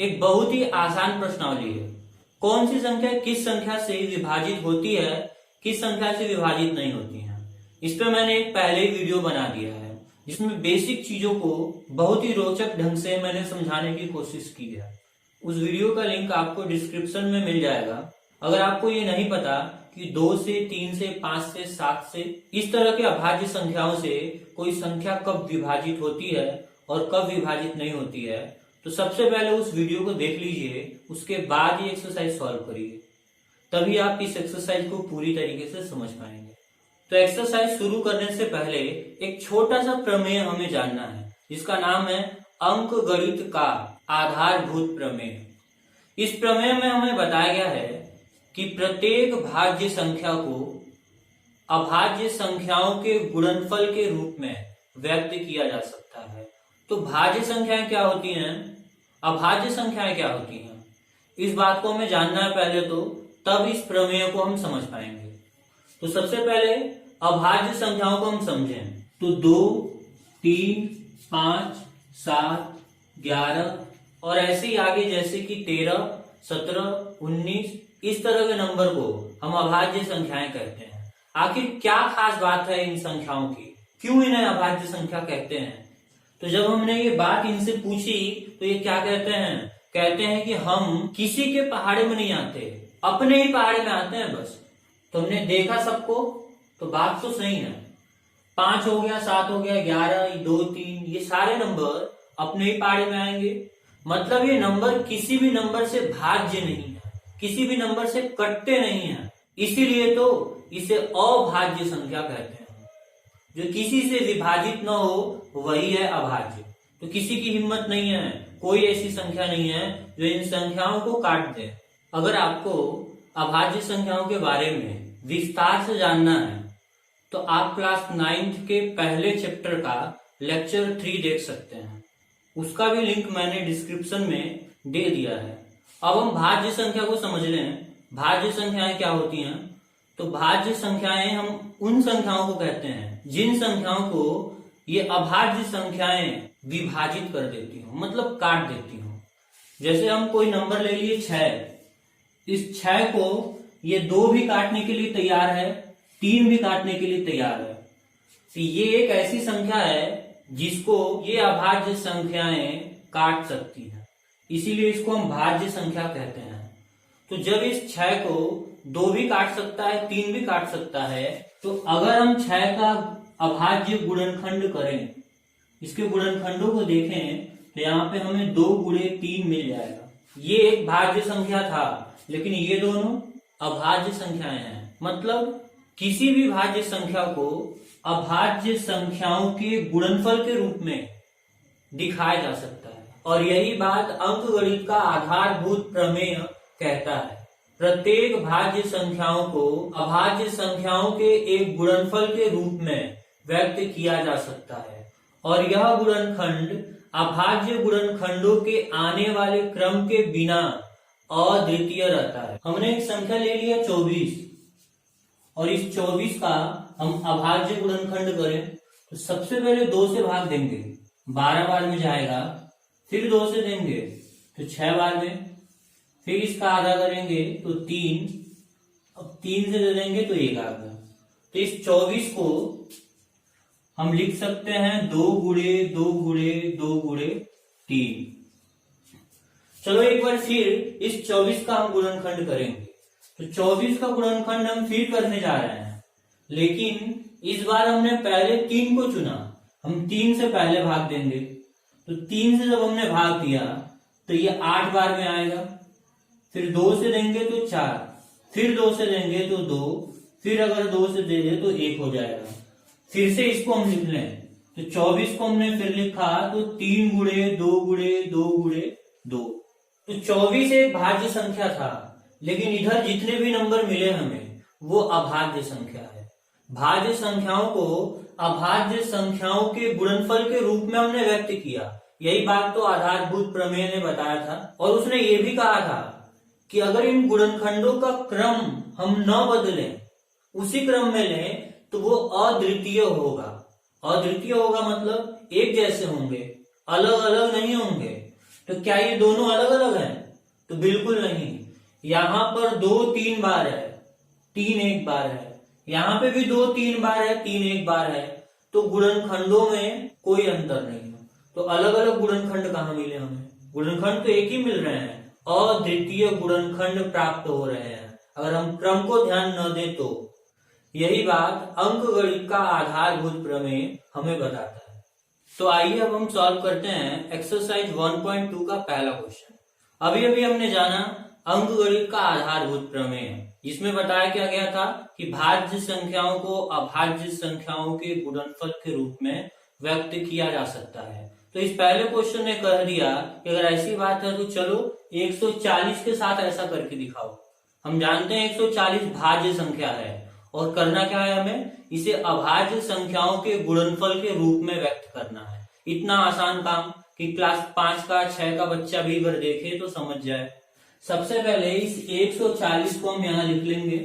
एक बहुत ही आसान प्रश्नावली है। कौन सी संख्या किस संख्या से विभाजित होती है, किस संख्या से विभाजित नहीं होती है। इस पे मैंने एक पहले ही वीडियो बना दिया है जिसमें बेसिक चीजों को बहुत ही रोचक ढंग से मैंने समझाने की कोशिश की है। उस वीडियो का लिंक आपको डिस्क्रिप्शन में मिल जाएगा। अगर आपको ये नहीं पता कि 2 से 3 से 5 से 7 से इस तरह के अभाज्य संख्याओं से कोई संख्या कब विभाजित होती है और कब विभाजित नहीं होती है, तो सबसे पहले उस वीडियो को देख लीजिए, उसके बाद ये एक्सरसाइज सॉल्व करिए, तभी आप इस एक्सरसाइज को पूरी तरीके से समझ पाएंगे। तो एक्सरसाइज शुरू करने से पहले एक छोटा सा प्रमेय हमें जानना है जिसका नाम है अंकगणित का आधारभूत प्रमेय। इस प्रमेय में हमें बताया गया है कि प्रत्येक भाज्य संख्या को अभाज्य संख्याओं के गुणनफल के रूप में व्यक्त किया जा सकता है। तो भाज्य संख्याएं क्या होती हैं, अभाज्य संख्याएं क्या होती हैं, इस बात को हमें जानना है पहले, तो तब इस प्रमेय को हम समझ पाएंगे। तो सबसे पहले अभाज्य संख्याओं को हम समझें तो 2, 3, 5, 7, 11 और ऐसे ही आगे जैसे कि 13, 17, 19 इस तरह के नंबर को हम अभाज्य संख्याएं कहते हैं। आखिर क्या खास बात है इन संख्याओं की, क्यों इन्हें अभाज्य संख्या कहते हैं? तो जब हमने ये बात इनसे पूछी तो ये क्या कहते हैं कि हम किसी के पहाड़े में नहीं आते, अपने ही पहाड़े में आते हैं बस। तो हमने देखा सबको, तो बात तो सही है। 5 हो गया, 7 हो गया, 11, 2, 3 ये सारे नंबर अपने ही पहाड़े में आएंगे। मतलब ये नंबर किसी भी नंबर से भाज्य नहीं है, किसी भी नंबर से कटते नहीं है, इसीलिए तो इसे अभाज्य संख्या कहते हैं। जो किसी से विभाजित न हो वही है अभाज्य। तो किसी की हिम्मत नहीं है, कोई ऐसी संख्या नहीं है जो इन संख्याओं को काट दे। अगर आपको अभाज्य संख्याओं के बारे में विस्तार से जानना है तो आप क्लास 9th के पहले चैप्टर का लेक्चर 3 देख सकते हैं, उसका भी लिंक मैंने डिस्क्रिप्शन में दे दिया है। अब हम भाज्य संख्या को समझ लें। भाज्य संख्याएं क्या होती हैं? तो भाज्य संख्याएं हम उन संख्याओं को कहते हैं जिन संख्याओं को ये अभाज्य संख्याएं विभाजित कर देती हो, मतलब काट देती हो। जैसे हम कोई नंबर ले लिए 6, इस 6 को ये 2 भी काटने के लिए तैयार है, 3 भी काटने के लिए तैयार है। तो ये एक ऐसी संख्या है जिसको ये अभाज्य संख्याएं काट सकती हैं, इसीलिए इसको हम भाज्य संख्या कहते हैं। तो जब इस 6 को 2 भी काट सकता है, 3 भी काट सकता है, तो अगर हम 6 का अभाज्य गुणनखंड करें, इसके गुणनखंडों को देखें, तो यहाँ पे हमें 2 गुणे 3 मिल जाएगा। ये एक भाज्य संख्या था, लेकिन ये दोनों अभाज्य संख्याएं हैं। मतलब किसी भी भाज्य संख्या को अभाज्य संख्याओं के गुणनफल के रूप में दिखाया जा सकता है, और यही बात अंकगणित का आधारभूत प्रमेय कहता है। प्रत्येक भाज्य संख्याओं को अभाज्य संख्याओं के एक गुणनफल के रूप में व्यक्त किया जा सकता है, और यह गुणनखंड अभाज्य गुणनखंडों के आने वाले क्रम के बिना अद्वितीय रहता है। हमने एक संख्या ले लिया 24, और इस 24 का हम अभाज्य गुणनखंड करें तो सबसे पहले 2 से भाग देंगे, 12 बार में जाएगा, फिर 2 से देंगे तो 6 बार में, फिर इसका आधा करेंगे तो 3, अब 3 से दे देंगे तो 1 आधा। तो इस 24 को हम लिख सकते हैं 2 गुणे 2 गुणे 2 गुणे 3। चलो एक बार फिर इस 24 का हम गुणनखंड करेंगे। तो 24 का गुणनखंड हम फिर करने जा रहे हैं, लेकिन इस बार हमने पहले 3 को चुना, हम 3 से पहले भाग देंगे। तो 3 से जब हमने भाग दिया तो ये 8 बार में आएगा, फिर 2 से देंगे तो 4, फिर 2 से देंगे तो 2, फिर अगर 2 से दे दे तो 1 हो जाएगा। फिर से इसको हम लिख लें तो 24 को हमने फिर लिखा तो 3 गुणे 2 गुणे 2 गुणे 2। तो 24 एक भाज्य संख्या था, लेकिन इधर जितने भी नंबर मिले हमें वो अभाज्य संख्या है। भाज्य संख्याओं को अभाज्य संख्याओं के गुणनफल के रूप में हमने व्यक्त किया, यही बात तो आधारभूत प्रमेय ने बताया था। और उसने ये भी कहा था कि अगर इन गुणनखंडों का क्रम हम न बदलें, उसी क्रम में लें, तो वो अद्वितीय होगा। अद्वितीय होगा मतलब एक जैसे होंगे, अलग अलग नहीं होंगे। तो क्या ये दोनों अलग अलग हैं? तो बिल्कुल नहीं। यहां पर 2 3 बार है, 3 1 बार है, यहां पे भी 2 3 बार है, 3 1 बार है। तो गुणनखंडों में कोई अंतर नहीं है। तो अलग अलग गुणनखंड कहाँ मिले हमें? गुणनखंड तो एक ही मिल रहे हैं, अद्वितीय गुणनखंड प्राप्त हो रहे हैं अगर हम क्रम को ध्यान न दें तो। यही बात अंकगणित का आधारभूत प्रमेय हमें बताता है। तो आइए अब हम सॉल्व करते हैं एक्सरसाइज 1.2 का पहला क्वेश्चन। अभी अभी हमने जाना अंकगणित का आधारभूत प्रमेय, जिसमें बताया क्या गया था कि भाज्य संख्याओं को अभाज्य संख्याओं के गुणनफल के रूप में व्यक्त किया जा सकता है। तो इस पहले क्वेश्चन ने कह दिया कि अगर ऐसी बात है तो चलो 140 के साथ ऐसा करके दिखाओ। हम जानते हैं 140 भाज्य संख्या है और करना क्या है, हमें इसे अभाज्य संख्याओं के गुणनफल के रूप में व्यक्त करना है। इतना आसान काम कि क्लास 5 का 6 का बच्चा भी अगर देखे तो समझ जाए। सबसे पहले इस 140 को हम यहां लिख लेंगे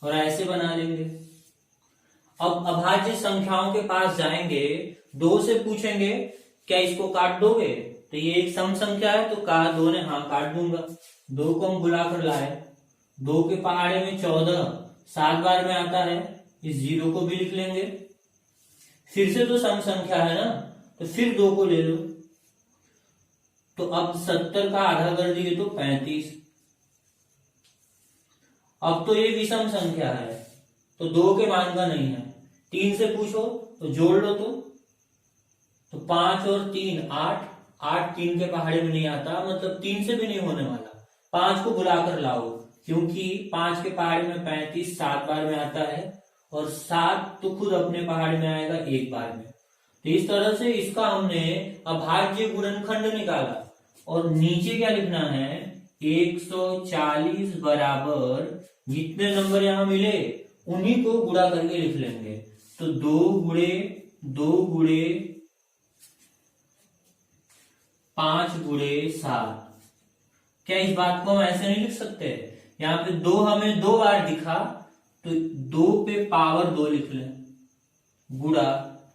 और ऐसे बना लेंगे। अब अभाज्य संख्याओं के पास जाएंगे, 2 से पूछेंगे क्या इसको काट दोगे? तो ये एक सम संख्या है तो कहा 2 ने हाँ काट दूंगा। 2 को हम बुलाकर लाए, 2 के पहाड़े में 14 7 बार में आता है, इस 0 को भी लिख लेंगे। फिर से तो सम संख्या है ना, तो फिर 2 को ले लो। तो अब 70 का आधा कर दिए तो 35। अब तो ये विषम संख्या है तो 2 के मान का नहीं है। 3 से पूछो तो जोड़ लो तो 5 और 3 8, 8 3 के पहाड़े में नहीं आता, मतलब 3 से भी नहीं होने वाला। 5 को बुलाकर लाओ क्योंकि 5 के पहाड़े में 35 7 बार में आता है और 7 तो खुद अपने पहाड़े में आएगा 1 बार में। तो इस तरह से इसका हमने अभाज्य गुणनखंड निकाला। और नीचे क्या लिखना है, 140 बराबर जितने नंबर यहां मिले उन्हीं को गुणा करके लिख लेंगे। तो 2 गुणे 2 गुणे 5 गुणे 7। क्या इस बात को हम ऐसे नहीं लिख सकते? यहाँ पे 2 हमें 2 बार दिखा तो 2 पे पावर 2 लिख लें, गुणा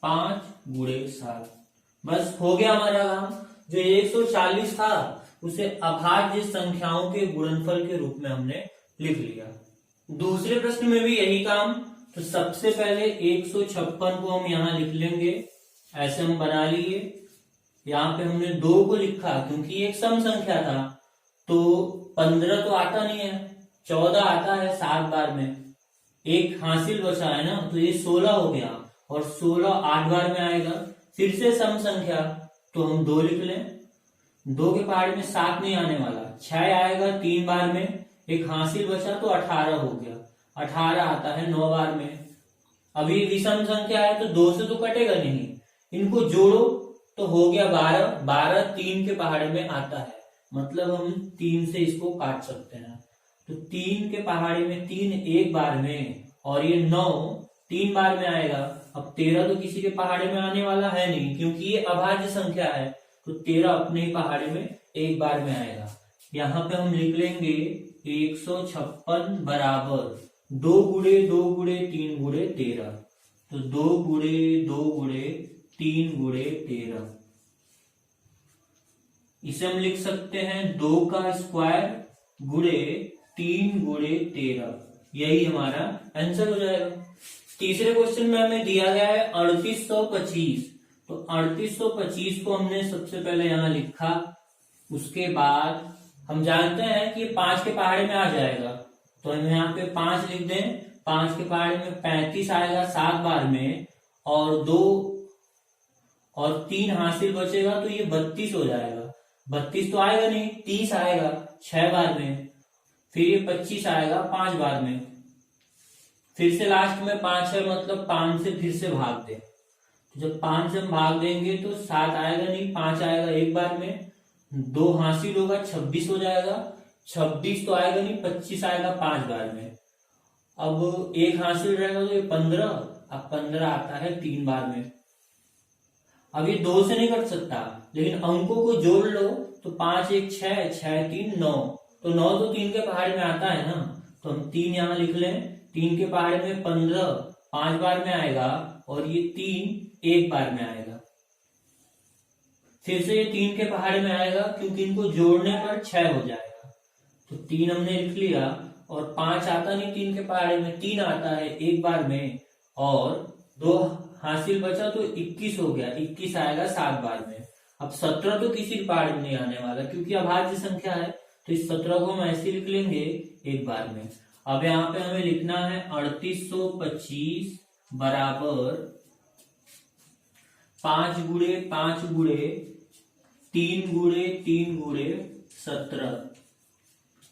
5 गुणे 7। बस हो गया हमारा काम। जो 140 था उसे अभाज्य संख्याओं के गुणनफल के रूप में हमने लिख लिया। दूसरे प्रश्न में भी यही काम। तो सबसे पहले 156 को हम यहां लिख लेंगे, ऐसे हम बना लिए। यहाँ पे हमने 2 को लिखा क्योंकि एक सम संख्या था, तो 15 तो आता नहीं है, 14 आता है 7 बार में, एक हासिल बचा है ना, तो ये 16 हो गया और 16 8 बार में आएगा। फिर से सम संख्या तो हम 2 लिख लें। 2 के पहाड़े में 7 नहीं आने वाला, 6 आएगा 3 बार में, एक हासिल बचा तो 18 हो गया, 18 आता है 9 बार में। अभी विषम संख्या है तो 2 से तो कटेगा नहीं, इनको जोड़ो तो हो गया 12। 12 3 के पहाड़े में आता है, मतलब हम 3 से इसको काट सकते हैं। तो 3 के पहाड़े में 3 1 बार में और ये 9 3 बार में आएगा। अब 13 तो किसी के पहाड़े में आने वाला है नहीं क्योंकि ये अभाज्य संख्या है, तो 13 अपने ही पहाड़े में 1 बार में आएगा। यहाँ पे हम लिख लेंगे 156 बराबर 2 गुणे 2 गुणे 3 गुणे 13। तो 2 गुणे 2 गुणे 3 गुणे 13, इसे हम लिख सकते हैं 2 का स्क्वायर गुणे 3 गुणे 13। यही हमारा आंसर हो जाएगा। तीसरे क्वेश्चन में हमें दिया गया है 3825। तो 3825 को हमने सबसे पहले यहां लिखा, उसके बाद हम जानते हैं कि 5 के पहाड़े में आ जाएगा, तो हम यहाँ पे 5 लिख दें। 5 के पहाड़े में 35 आएगा 7 बार में और 2 और 3 हासिल बचेगा तो ये 32 हो जाएगा। 32 तो आएगा नहीं, 30 आएगा 6 बार में, फिर ये 25 आएगा 5 बार में, फिर से लास्ट में 5 है, मतलब 5 से फिर से भाग दे। तो जब 5 से हम भाग देंगे तो 7 आएगा नहीं, 5 आएगा 1 बार में, 2 हासिल होगा 26 हो जाएगा। 26 तो आएगा नहीं, 25 आएगा 5 बार में। अब 1 हासिल रहेगा तो ये 15, अब 15 आता है 3 बार में। अब ये 2 से नहीं कट सकता, लेकिन अंकों को जोड़ लो तो 5 1 6, 6 3 9, तो 9 तो 3 के पहाड़े में आता है ना, तो हम 3 यहाँ लिख लें। 3 के पहाड़े में 15 5 बार में आएगा और ये 3 1 बार में आएगा। फिर से ये 3 के पहाड़े में आएगा क्योंकि इनको जोड़ने पर 6 हो जाएगा। तो 3 हमने लिख लिया, और 5 आता नहीं 3 के पहाड़े में, 3 आता है एक बार में, और 2 हासिल बचा तो 21 हो गया, 21 आएगा 7 बार में। अब 17 तो किसी पहाड़ में नहीं आने वाला क्योंकि अभाज्य संख्या है, तो इस 17 को हम ऐसे लिख लेंगे एक बार में। अब यहाँ पे हमें लिखना है 3825 बराबर 5 गुणे 5 गुणे 3 गुणे 3 गुणे 17।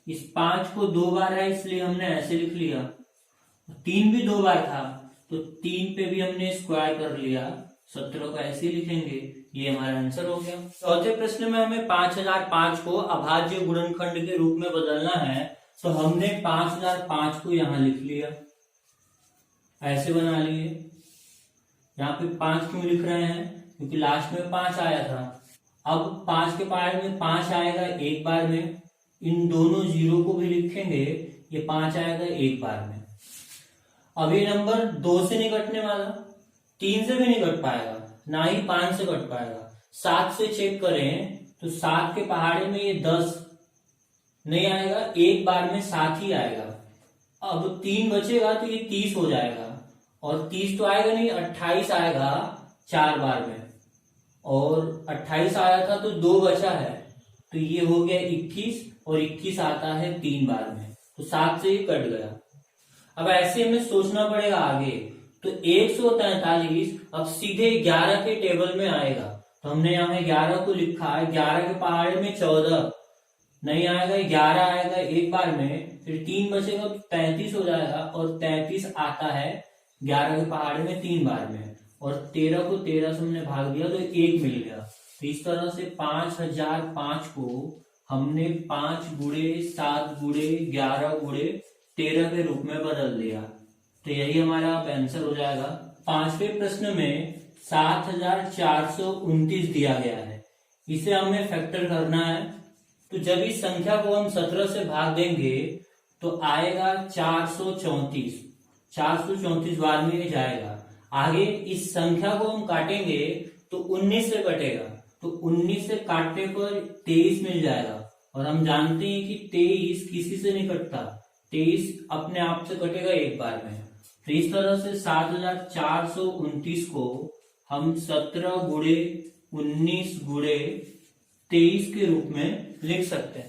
इस 5 को 2 बार है इसलिए हमने ऐसे लिख लिया, 3 भी 2 बार था तो 3 पे भी हमने स्क्वायर कर लिया, 17 को ऐसे लिखेंगे। ये हमारा आंसर हो गया। चौथे प्रश्न में हमें 5005 को अभाज्य गुणनखंड के रूप में बदलना है, तो हमने 5005 को यहां लिख लिया, ऐसे बना लिए। यहाँ पे 5 क्यों लिख रहे हैं? क्योंकि लास्ट में 5 आया था। अब 5 के पहाड़े में 5 आएगा एक बार में, इन दोनों जीरो को भी लिखेंगे, ये 5 आएगा एक बार में। अब ये नंबर 2 से नहीं कटने वाला, 3 से भी नहीं कट पाएगा, ना ही 5 से कट पाएगा। 7 से चेक करें तो 7 के पहाड़े में ये 10 नहीं आएगा, एक बार में 7 ही आएगा। अब 3 बचेगा तो ये 30 हो जाएगा, और 30 तो आएगा नहीं, 28 आएगा 4 बार में, और 28 आया था तो 2 बचा है, तो ये हो गया 21, और 21 आता है 3 बार में, तो 7 से ही कट गया। अब ऐसे हमें सोचना पड़ेगा आगे, तो 143 अब सीधे 11 के टेबल में आएगा, तो हमने यहाँ 11 को लिखा है, 11 के पहाड़े में 14 नहीं आएगा, 11 आएगा एक बार में, फिर 3 बचेगा तो 33 हो जाएगा, और 33 आता है 11 के पहाड़े में 3 बार में, और 13 को 13 से हमने भाग दिया तो 1 मिल गया। तो इस तरह से 5005 को हमने 5 गुणे 7 गुणे 11 गुणे 13 के रूप में बदल दिया। तो यही हमारा आंसर हो जाएगा। 5वें प्रश्न में 7429 दिया गया है, इसे हमें फैक्टर करना है। तो जब इस संख्या को हम 17 से भाग देंगे तो आएगा 434, 434 बार में ये जाएगा। आगे इस संख्या को हम काटेंगे तो 19 से कटेगा, तो 19 से काटने पर 23 मिल जाएगा, और हम जानते हैं कि 23 किसी से नहीं कटता, 23 अपने आप से कटेगा एक बार में। तो इस तरह से 7429 को हम 17 गुणे 19 गुणे 23 के रूप में लिख सकते हैं।